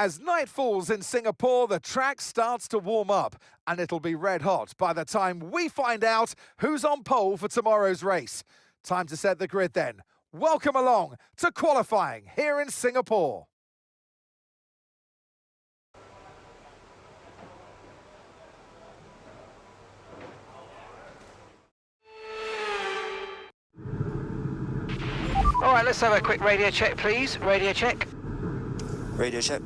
As night falls in Singapore, the track starts to warm up, and it'll be red hot by the time we find out who's on pole for tomorrow's race. Time to set the grid then. Welcome along to qualifying here in Singapore. All right, let's have a quick radio check, please. Radio check. Radio check.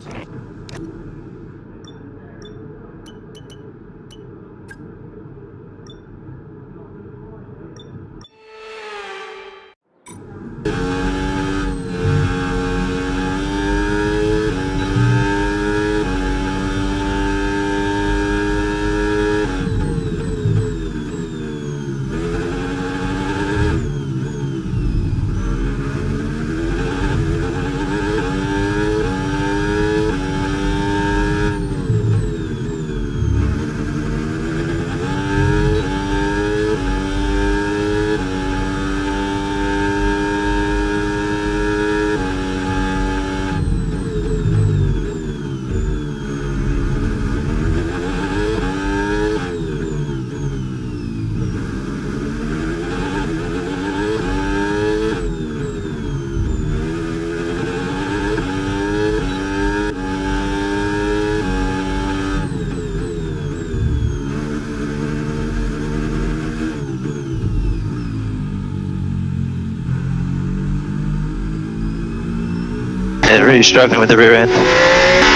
Really struggling with the rear end.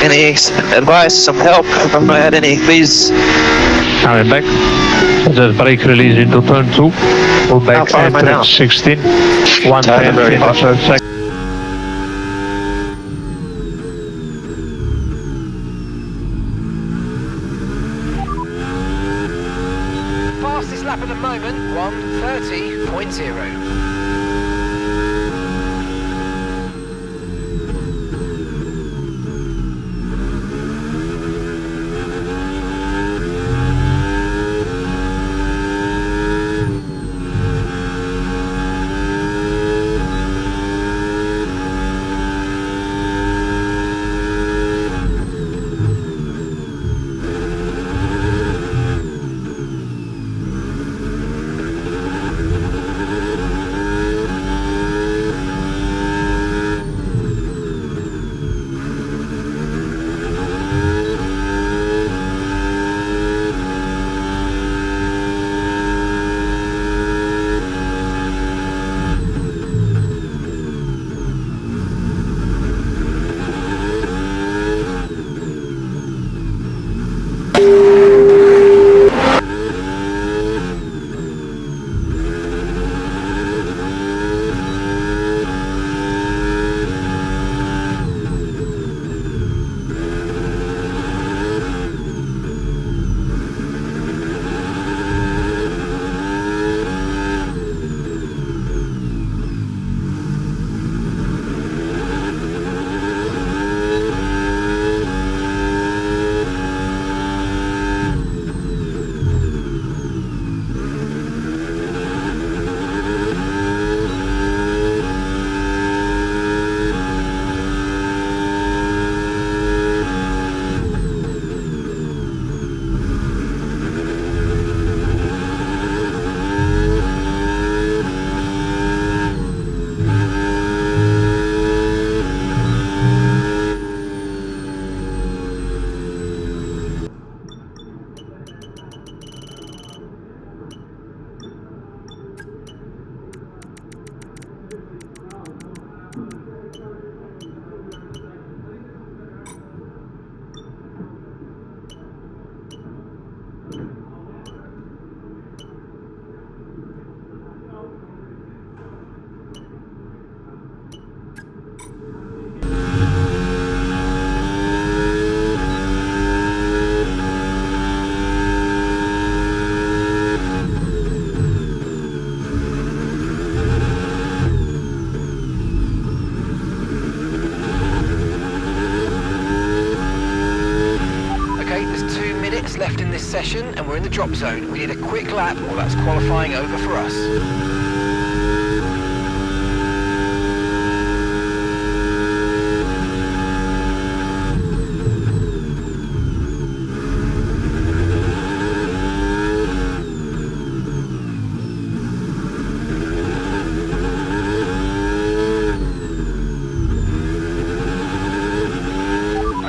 Any advice, some help? If I've not had any, please. Coming back. Just brake release into turn 2. Pull back and 16. 110. Very hot. Fastest lap at the moment, 1:30.0. Okay, there's 2 minutes left in this session and we're in the drop zone. We need a quick lap or that's qualifying over for us.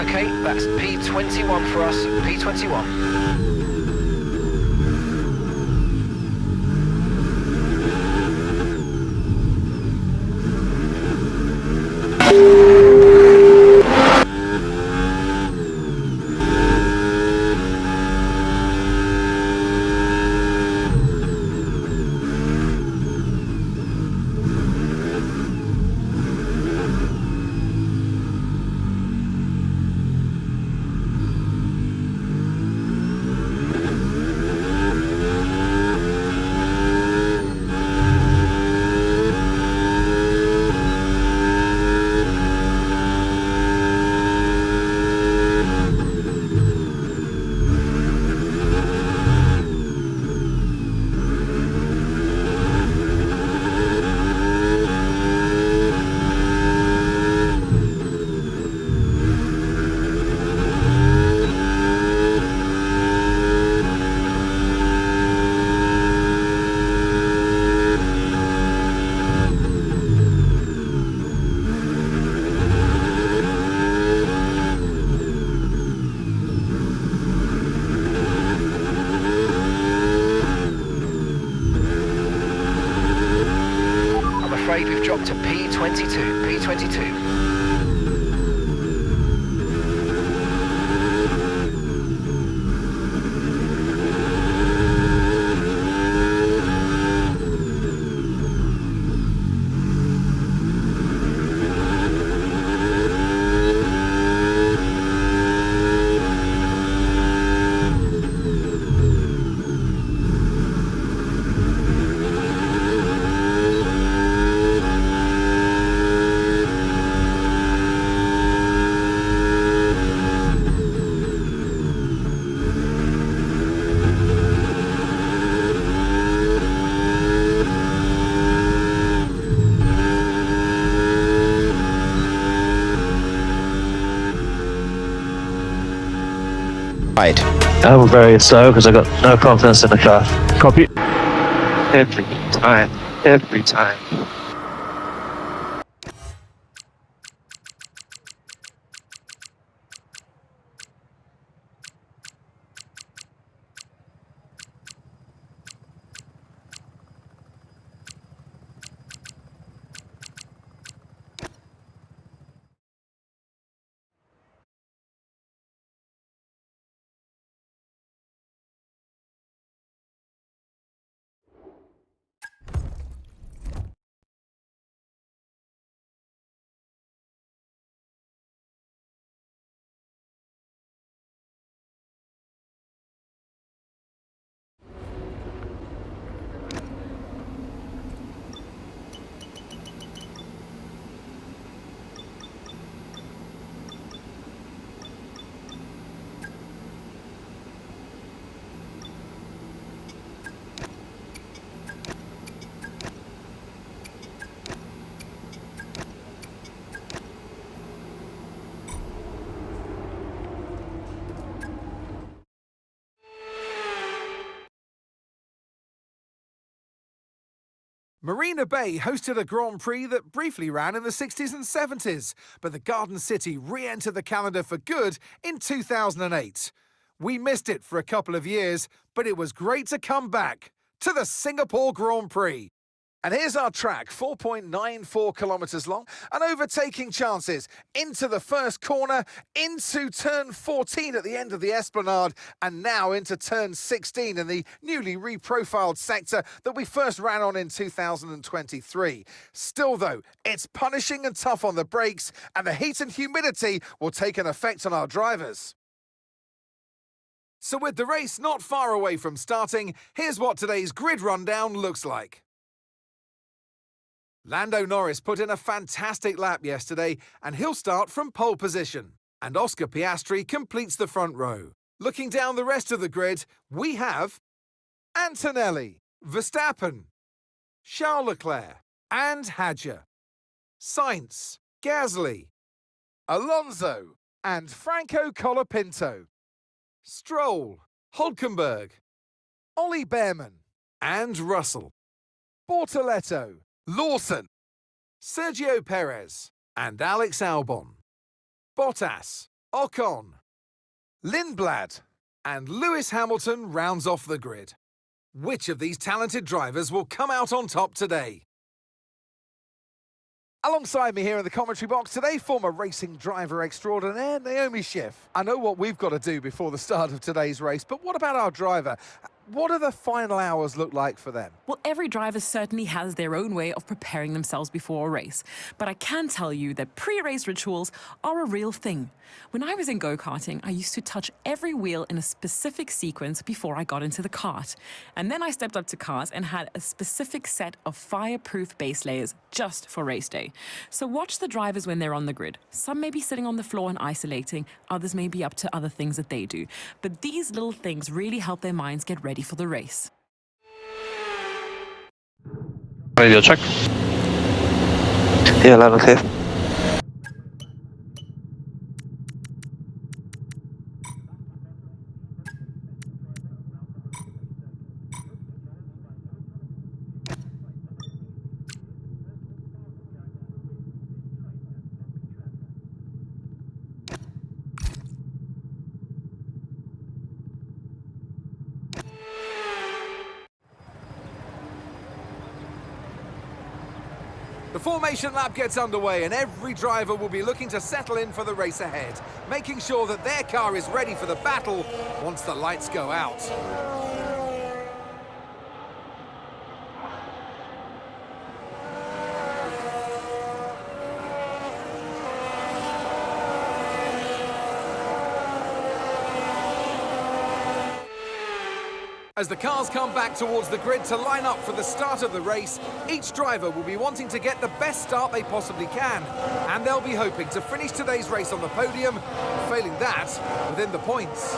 Okay, that's P21 for us, P21. We've dropped to P22, P22. Right. I'm very slow because I got no confidence in the car. Copy. Every time. Every time. Marina Bay hosted a Grand Prix that briefly ran in the 60s and 70s, but the Garden City re-entered the calendar for good in 2008. We missed it for a couple of years, but it was great to come back to the Singapore Grand Prix. And here's our track, 4.94 kilometres long, and overtaking chances into the first corner, into turn 14 at the end of the Esplanade, and now into turn 16 in the newly reprofiled sector that we first ran on in 2023. Still though, it's punishing and tough on the brakes, and the heat and humidity will take an effect on our drivers. So with the race not far away from starting, here's what today's grid rundown looks like. Lando Norris put in a fantastic lap yesterday, and he'll start from pole position. And Oscar Piastri completes the front row. Looking down the rest of the grid, we have Antonelli, Verstappen, Charles Leclerc and Hadjar, Sainz, Gasly, Alonso and Franco Colapinto, Stroll, Hülkenberg, Ollie Behrman and Russell, Bortoletto, Lawson, Sergio Perez and Alex Albon, Bottas, Ocon, Lindblad and Lewis Hamilton rounds off the grid. Which of these talented drivers will come out on top today? Alongside me here in the commentary box today, former racing driver extraordinaire Naomi Schiff. I know what we've got to do before the start of today's race, but what about our driver? What do the final hours look like for them? Well, every driver certainly has their own way of preparing themselves before a race. But I can tell you that pre-race rituals are a real thing. When I was in go-karting, I used to touch every wheel in a specific sequence before I got into the kart. And then I stepped up to cars and had a specific set of fireproof base layers just for race day. So watch the drivers when they're on the grid. Some may be sitting on the floor and isolating, others may be up to other things that they do. But these little things really help their minds get ready for the race. Radio check. Yeah, loud and clear. The formation lap gets underway and every driver will be looking to settle in for the race ahead, making sure that their car is ready for the battle once the lights go out. As the cars come back towards the grid to line up for the start of the race, each driver will be wanting to get the best start they possibly can. And they'll be hoping to finish today's race on the podium, failing that, within the points.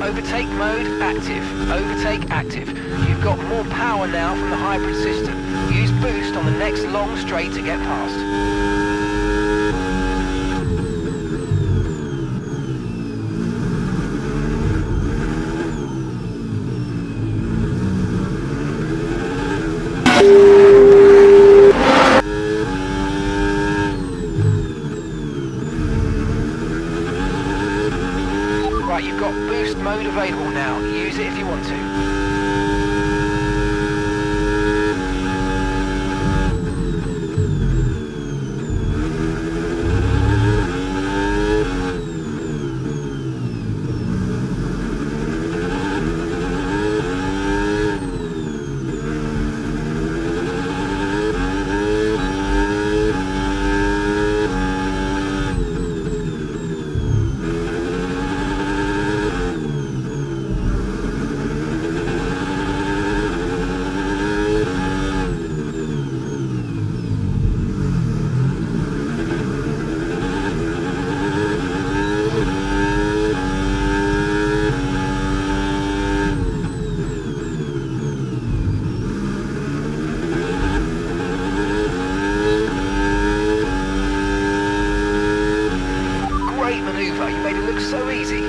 Overtake mode active. Overtake active. You've got more power now from the hybrid system. Use boost on the next long straight to get past. mode available now. Use it if you want to. Great manoeuvre, you made it look so easy.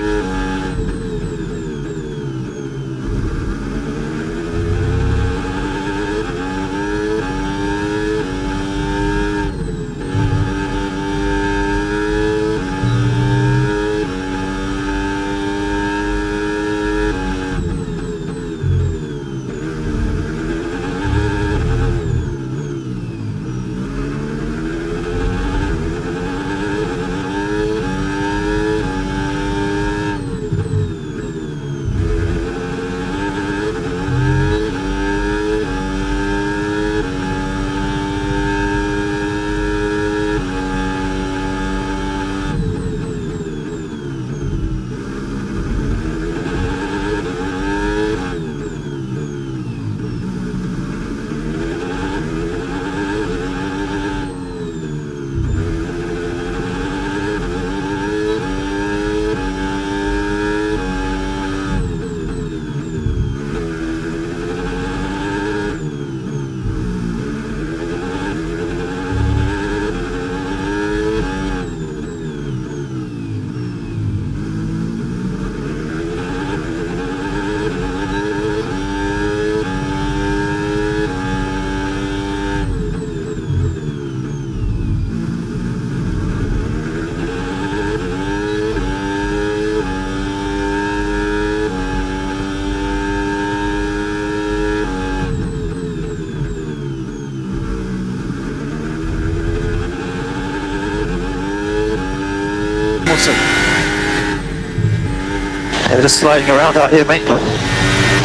Yeah, just sliding around out here, mate.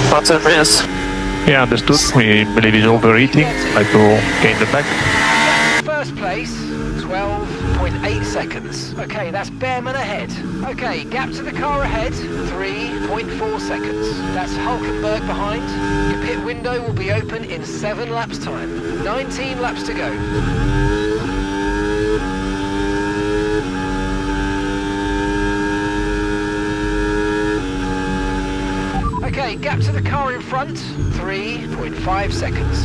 Front end rears. Yeah, understood. We believe he's overheating. Like to gain the back. First place, 12.8 seconds. Okay, that's Bearman ahead. Okay, gap to the car ahead, 3.4 seconds. That's Hulkenberg behind. Your pit window will be open in 7 laps time. 19 laps to go. Okay, gap to the car in front, 3.5 seconds.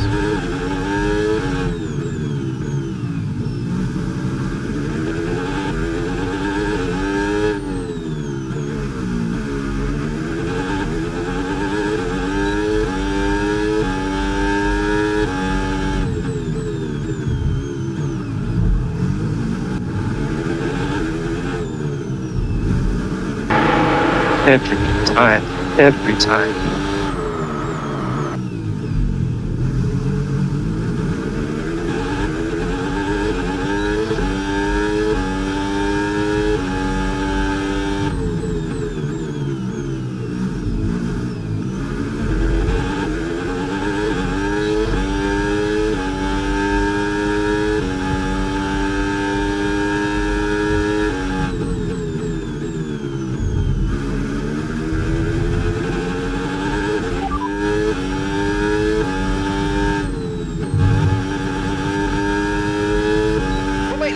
Every time.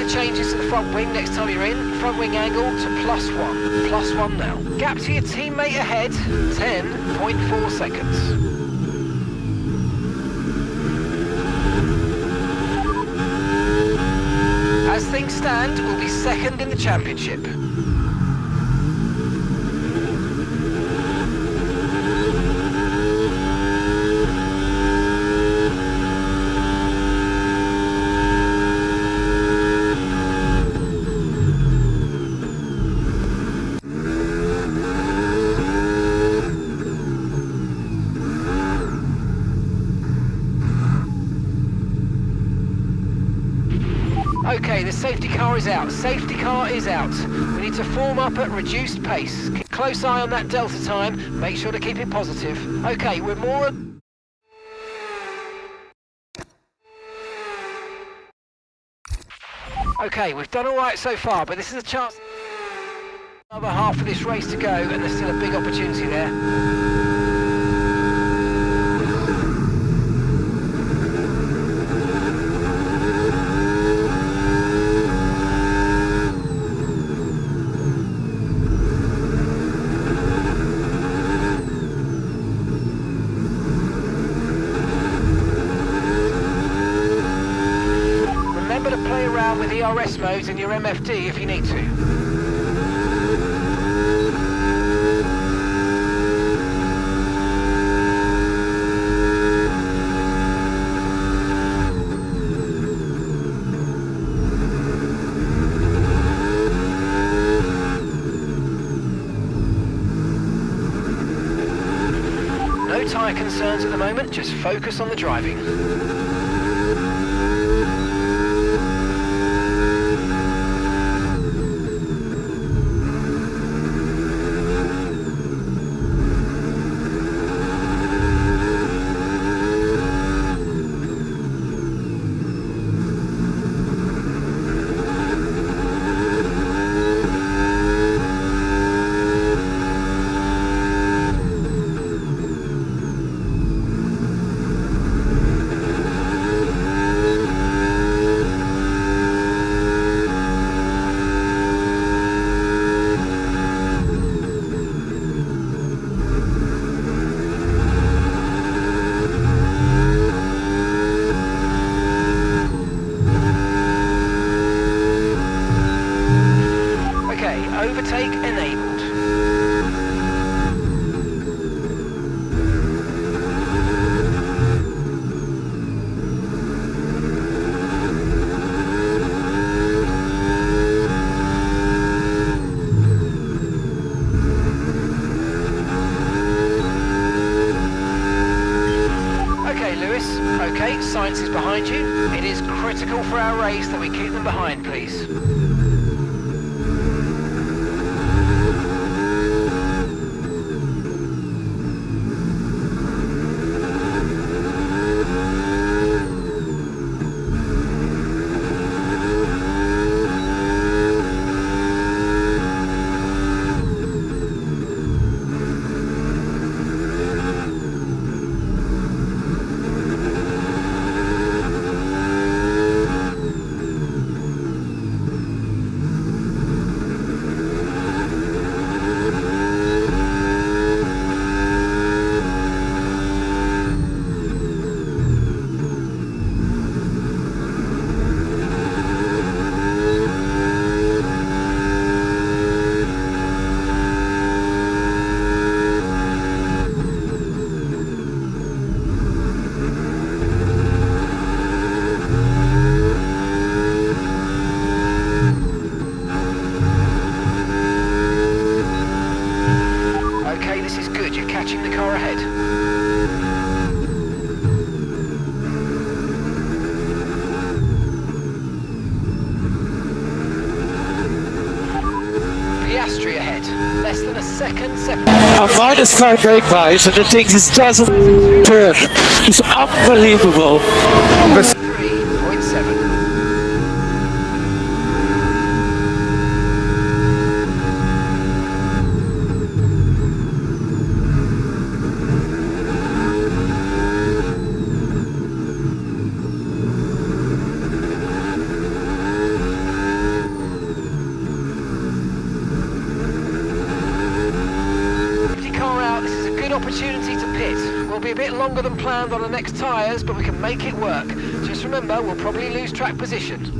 Changes to the front wing next time you're in. Front wing angle to +1. +1 now. Gap to your teammate ahead, 10.4 seconds. As things stand, we'll be second in the championship. Okay, the safety car is out. Safety car is out. We need to form up at reduced pace. Keep a close eye on that delta time. Make sure to keep it positive. Okay, we're more... Okay, we've done all right so far, but this is a chance... Another half of this race to go, and there's still a big opportunity there. Remember to play around with ERS modes in your MFD if you need to. No tyre concerns at the moment, just focus on the driving. Overtake enabled. Okay, Lewis. Okay, science is behind you. It is critical for our race that we keep them behind, please. Catching the car ahead. Piastri ahead. Less than a second separate. Our minus 5 brake pads and the thing just doesn't turn. It's unbelievable. 3.7. Opportunity to pit. We'll be a bit longer than planned on the next tyres, but we can make it work. Just remember, we'll probably lose track position.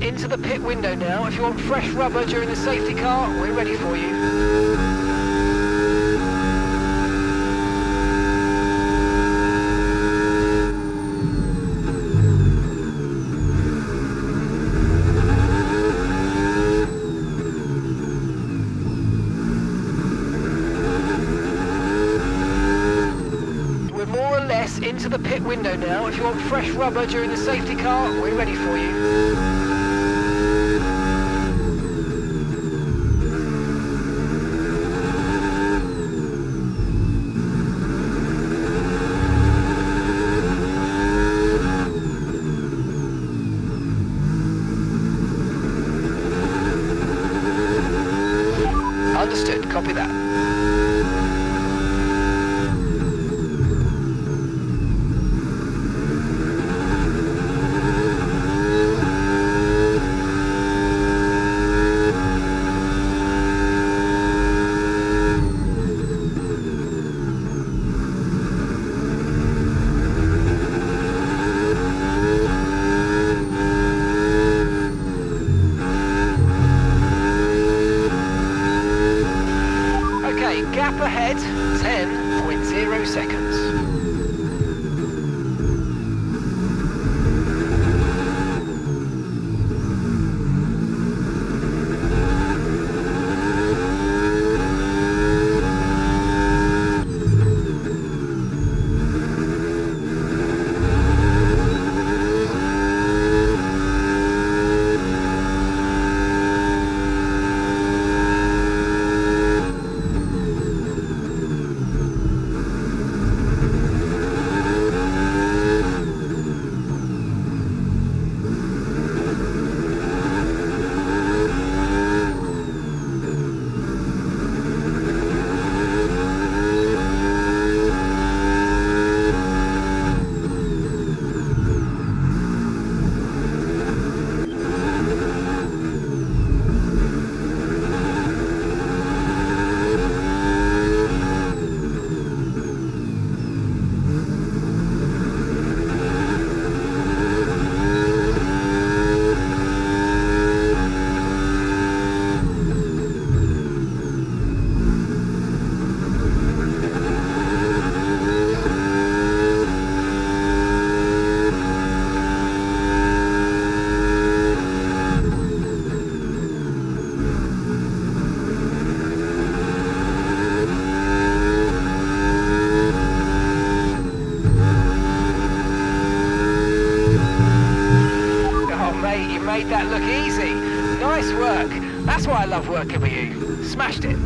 into the pit window now. If you want fresh rubber during the safety car, we're ready for you. Into the pit window now. If you want fresh rubber during the safety car, we're ready for you. Understood, copy that. Gap ahead, 10.0 seconds. Made that look easy. Nice work. That's why I love working with you. Smashed it.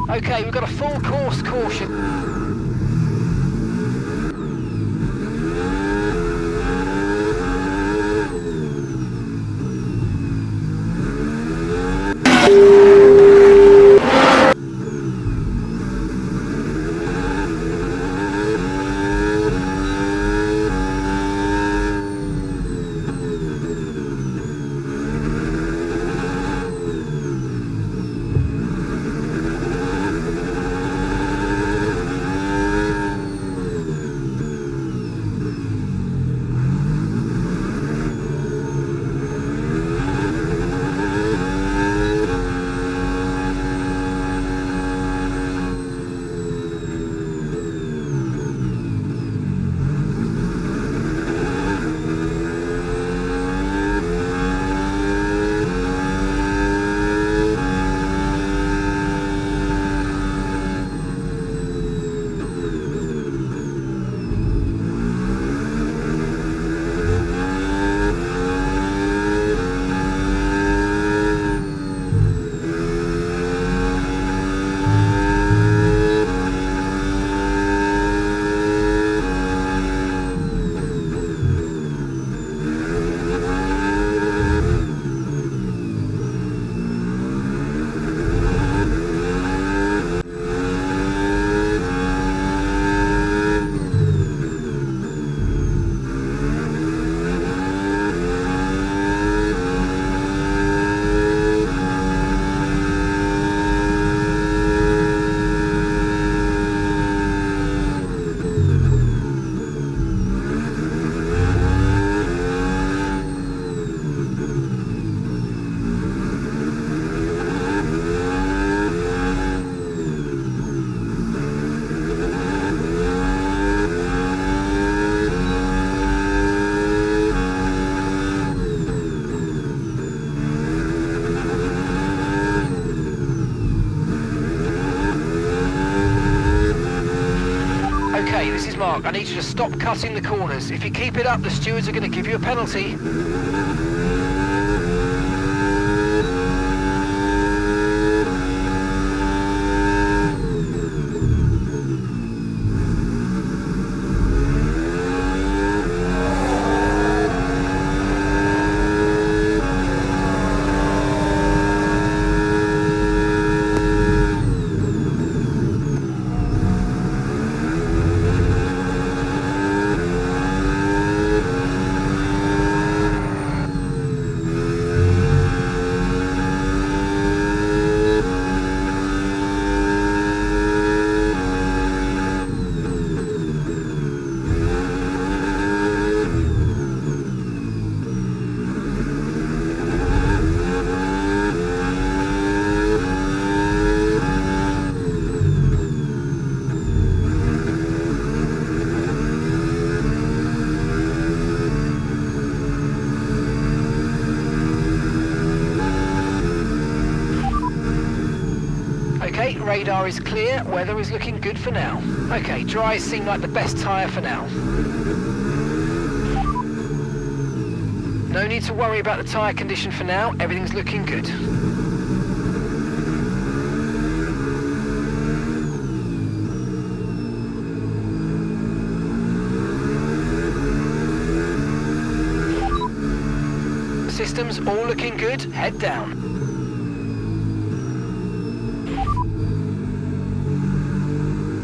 Okay, we've got a full course caution. Okay, this is Mark. I need you to stop cutting the corners. If you keep it up, the stewards are going to give you a penalty. Okay, radar is clear, weather is looking good for now. Okay, dries seem like the best tyre for now. No need to worry about the tyre condition for now, everything's looking good. Systems all looking good, head down.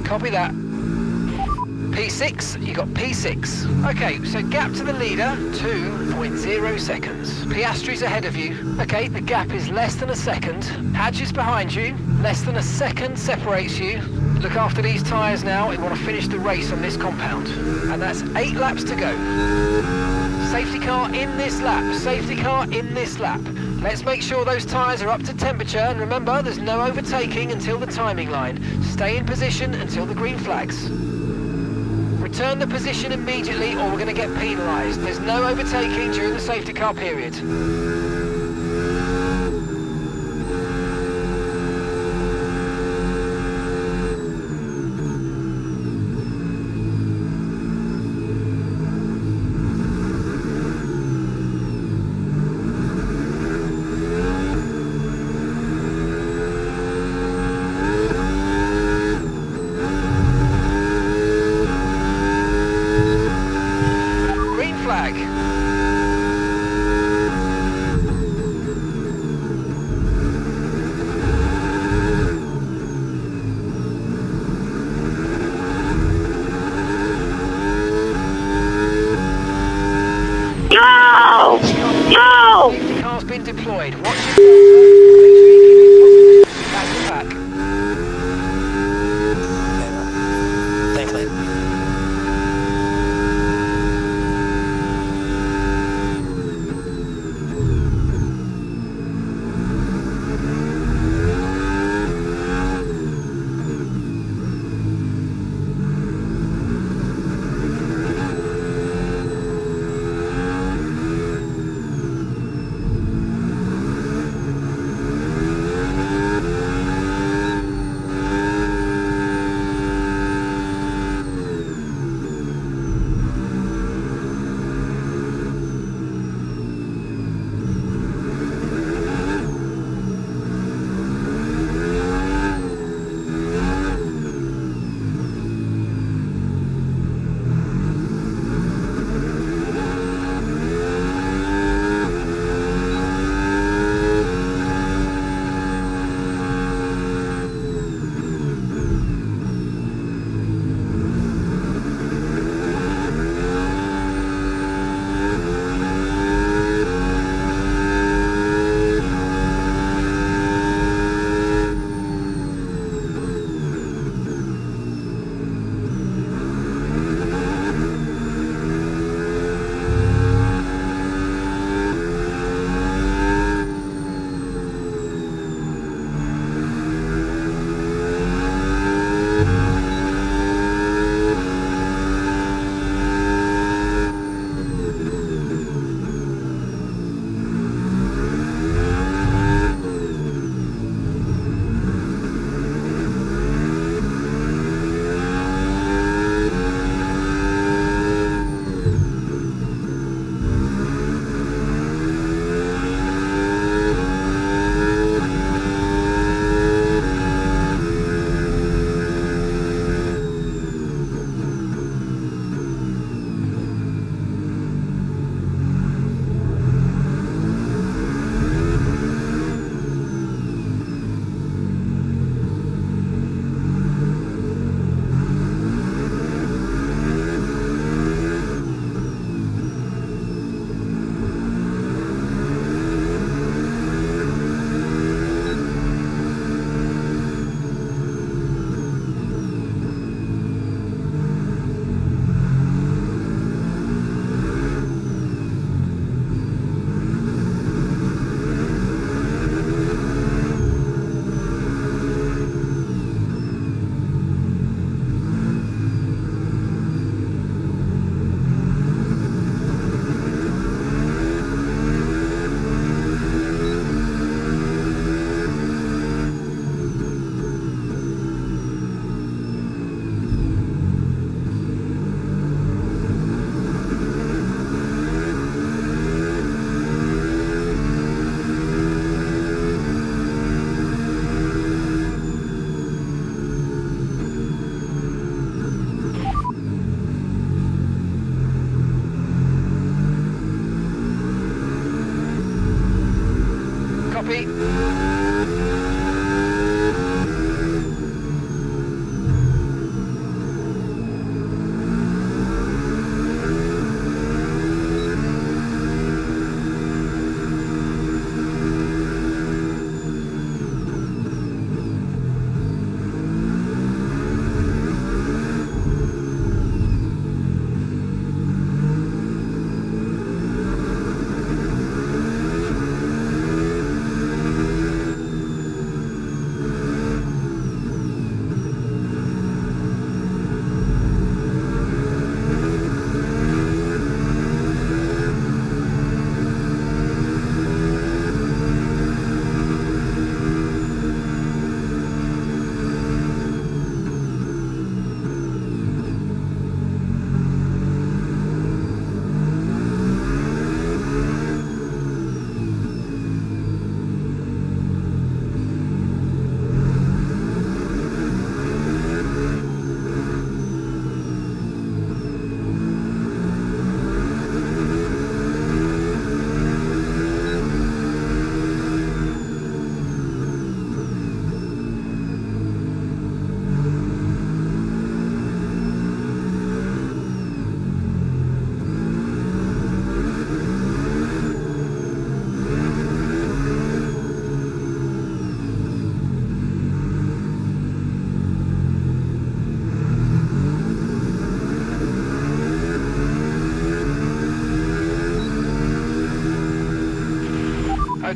Copy that. P6, you got P6. Okay, so gap to the leader, 2.0 seconds. Piastri's ahead of you. Okay, the gap is less than a second. Hadges behind you, less than a second separates you. Look after these tyres now, we want to finish the race on this compound. And that's 8 laps to go. Safety car in this lap, safety car in this lap. Let's make sure those tyres are up to temperature, and remember, there's no overtaking until the timing line. Stay in position until the green flags. Return the position immediately or we're going to get penalised. There's no overtaking during the safety car period.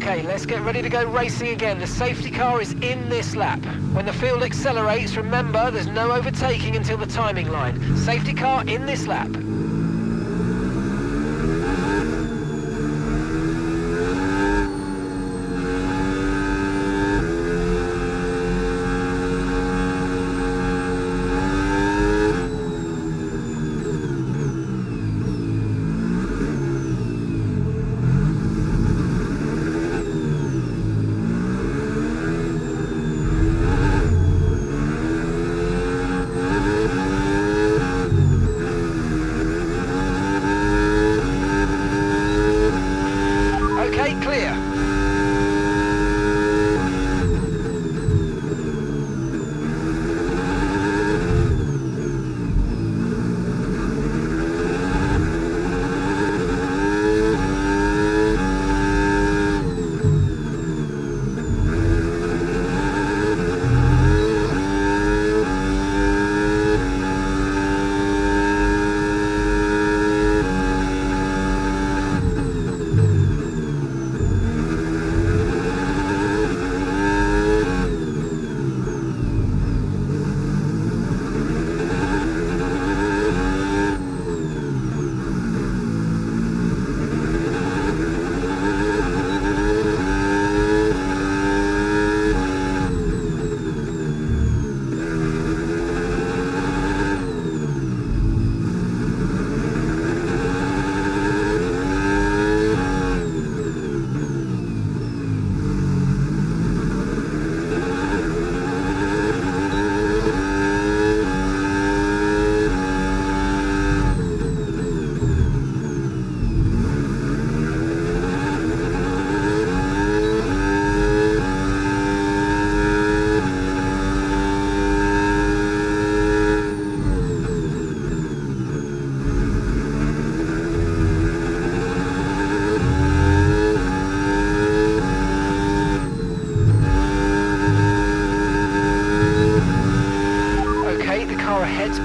Okay, let's get ready to go racing again. The safety car is in this lap. When the field accelerates, remember there's no overtaking until the timing line. Safety car in this lap.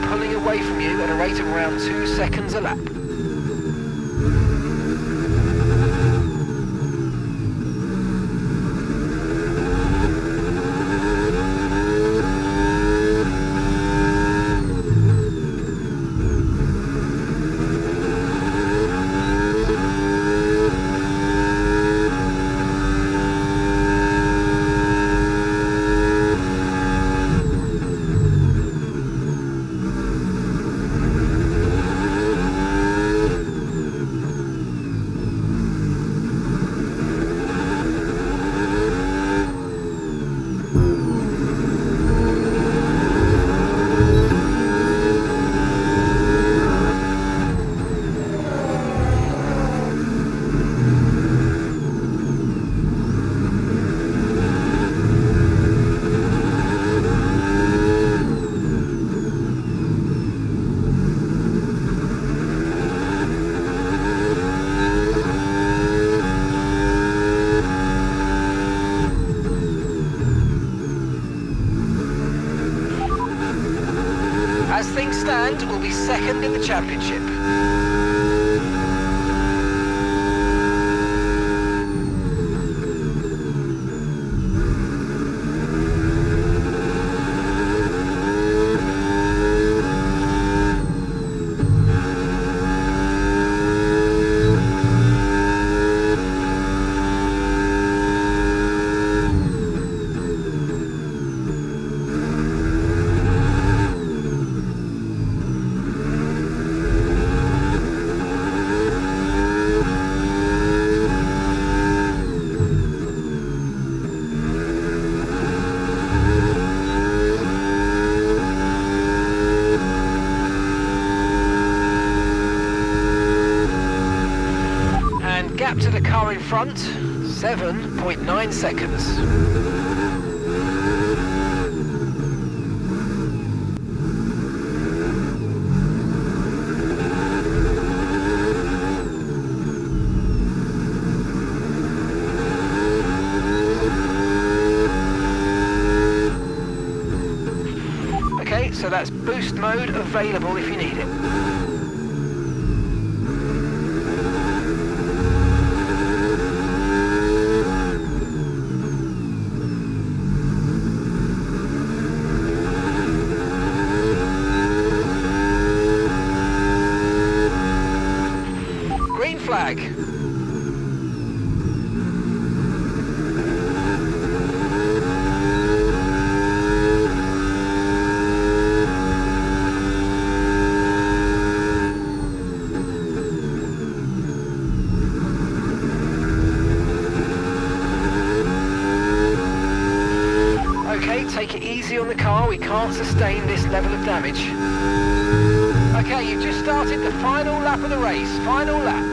Pulling away from you at a rate of around 2 seconds a lap. As things stand, we'll be second in the championship. Gap to the car in front, 7.9 seconds. Okay, so that's boost mode available if you need it. Okay, take it easy on the car. We can't sustain this level of damage. Okay, you've just started the final lap of the race. Final lap.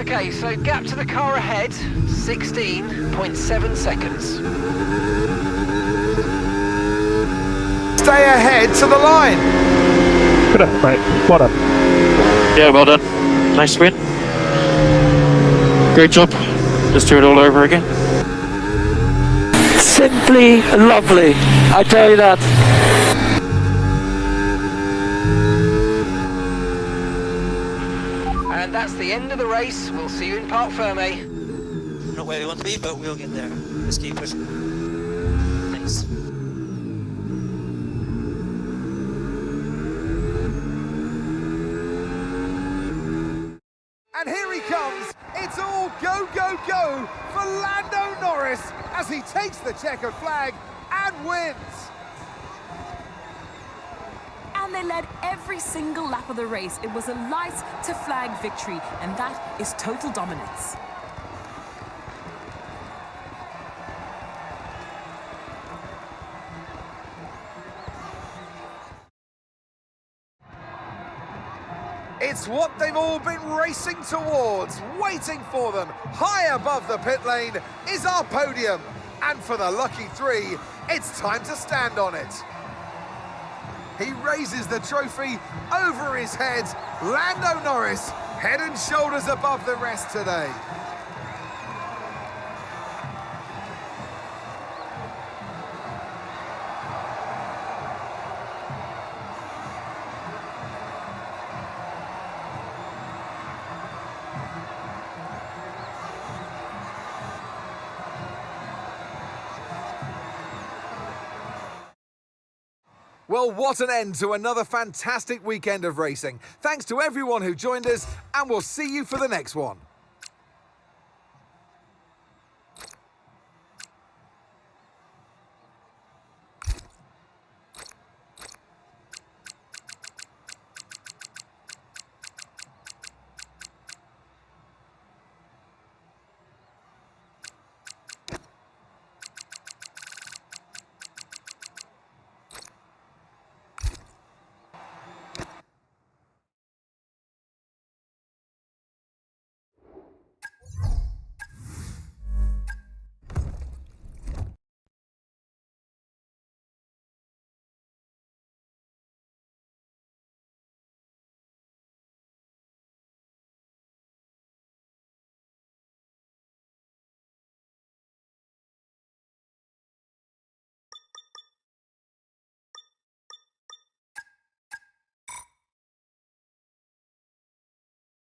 Okay, so gap to the car ahead, 16.7 seconds. Stay ahead to the line. Good up, mate. What up? Yeah, well done. Nice win. Great job. Just do it all over again. Simply lovely. I tell you that. And that's the end of the race. We'll see you in Parc Ferme. Not where we want to be, but we'll get there. Let's keep pushing. Thanks. And here he comes. It's all go, go, go for Lando Norris as he takes the checkered flag and wins. And they led every single lap of the race. It was a light to flag victory, and that is total dominance. It's what they've all been racing towards, waiting for them. High above the pit lane is our podium. And for the lucky three, it's time to stand on it. He raises the trophy over his head. Lando Norris, head and shoulders above the rest today. Well, what an end to another fantastic weekend of racing. Thanks to everyone who joined us, and we'll see you for the next one.